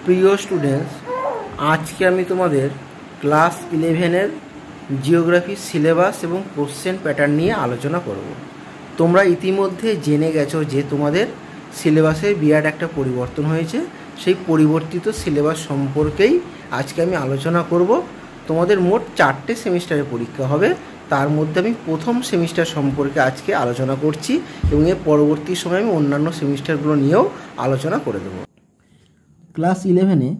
প্রিয় স্টুডেন্টস, আজকে আমি তোমাদের ক্লাস 11-এর জিওগ্রাফি সিলেবাস এবং কোশ্চেন প্যাটার্ন নিয়ে আলোচনা করব। তোমরা ইতিমধ্যে জেনে গেছো যে তোমাদের সিলেবাসে বিরাট একটা পরিবর্তন হয়েছে। সেই পরিবর্তিত সিলেবাস সম্পর্কেই আজকে আমি আলোচনা করব। তোমাদের মোট 4টে সেমিস্টারের পরীক্ষা হবে, তার মধ্যে আমি প্রথম সেমিস্টার সম্পর্কে আজকে আলোচনা করছি এবং এর পরবর্তী সময় আমি অন্যান্য সেমিস্টারগুলো নিয়েও আলোচনা করে দেবো। ক্লাস 11-এ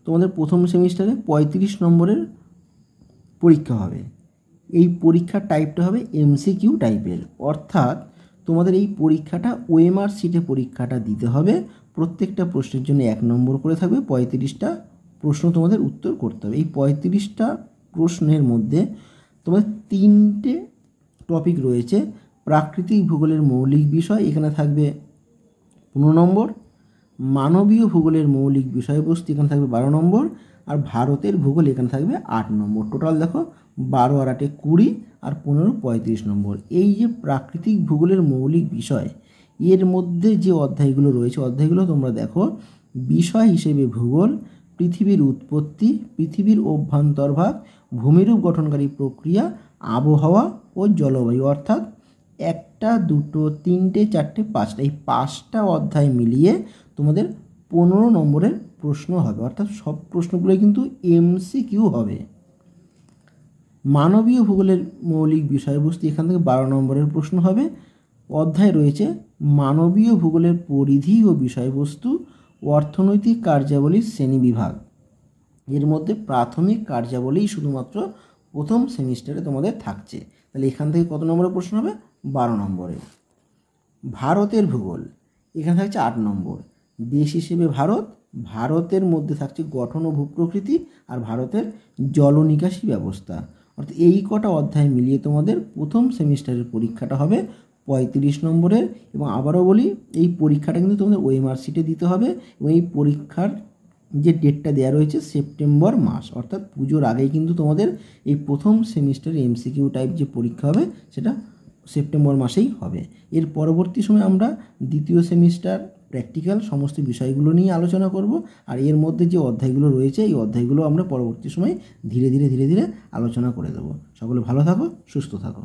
তোমাদের প্রথম সেমিস্টারে 35 নম্বরের পরীক্ষা হবে। এই পরীক্ষার টাইপটা হবে এমসিকিউ টাইপের, অর্থাৎ তোমাদের এই পরীক্ষাটা ওএমআর শিটে পরীক্ষাটা দিতে হবে। প্রত্যেকটা প্রশ্নের জন্য 1 নম্বর করে থাকবে। 35টা প্রশ্ন তোমাদের উত্তর করতে হবে। এই 35টা প্রশ্নের মধ্যে তোমাদের 3টে টপিক রয়েছে। প্রাকৃতিক ভূগোলের মৌলিক বিষয় এখানে থাকবে 15 নম্বর, মানবীয় ভূগোলের মৌলিক বিষয়বস্তু এখানে থাকবে 12 নম্বর, আর ভারতের ভূগোল এখানে থাকবে 8 নম্বর। টোটাল দেখো 12 আর 8 20 আর 15 35 নম্বর। এই যে প্রাকৃতিক ভূগোলের মৌলিক বিষয়, এর মধ্যে যে অধ্যায়গুলো রয়েছে, অধ্যায়গুলো তোমরা দেখো। বিষয় হিসেবে ভূগোল, পৃথিবীর উৎপত্তি, পৃথিবীর অভ্যন্তরভাগ, ভূমিরূপ গঠনকারী প্রক্রিয়া, আবহাওয়া ও জলবায়ু, অর্থাৎ 1টা 2টো 3টে 4টে 5টা, এই 5টা অধ্যায় মিলিয়ে তোমাদের 15 নম্বরের প্রশ্ন হবে, অর্থাৎ সব প্রশ্নগুলোই কিন্তু এমসিকিউ হবে। মানবীয় ভূগোলের মৌলিক বিষয়বস্তু এখান থেকে 12 নম্বরের প্রশ্ন হবে। অধ্যায় রয়েছে মানবীয় ভূগোলের পরিধি ও বিষয়বস্তু, অর্থনৈতিক কার্যাবলীর শ্রেণীবিভাগ। এর মধ্যে প্রাথমিক কার্যাবলী শুধুমাত্র প্রথম সেমিস্টারে তোমাদের থাকছে। তাহলে এখান থেকে কত নম্বরের প্রশ্ন হবে? 12 নম্বরের। ভারতের ভূগোল এখানে থাকছে 8 নম্বর। দেশ হিসেবে ভারত, ভারতের মধ্যে থাকছে গঠন ও ভূপ্রকৃতি আর ভারতের জলনিকাশি ব্যবস্থা। অর্থাৎ এই কটা অধ্যায় মিলিয়ে তোমাদের প্রথম সেমিস্টারের পরীক্ষাটা হবে 35 নম্বরের। এবং আবারও বলি, এই পরীক্ষাটা কিন্তু তোমাদের ওএমআর শিটে দিতে হবে এবং এই পরীক্ষার যে ডেটটা দেওয়া রয়েছে সেপ্টেম্বর মাস, অর্থাৎ পুজোর আগেই কিন্তু তোমাদের এই প্রথম সেমিস্টারের এমসিকিউ টাইপ যে পরীক্ষা হবে সেটা সেপ্টেম্বর মাসেই হবে। এর পরবর্তী সময় আমরা দ্বিতীয় সেমিস্টার প্র্যাকটিক্যাল সমস্ত বিষয়গুলো নিয়ে আলোচনা করব। আর এর মধ্যে যে অধ্যায়গুলো রয়েছে এই অধ্যায়গুলো আমরা পরবর্তী সময় ধীরে ধীরে আলোচনা করে দেবো। সকলে ভালো থাকো, সুস্থ থাকো।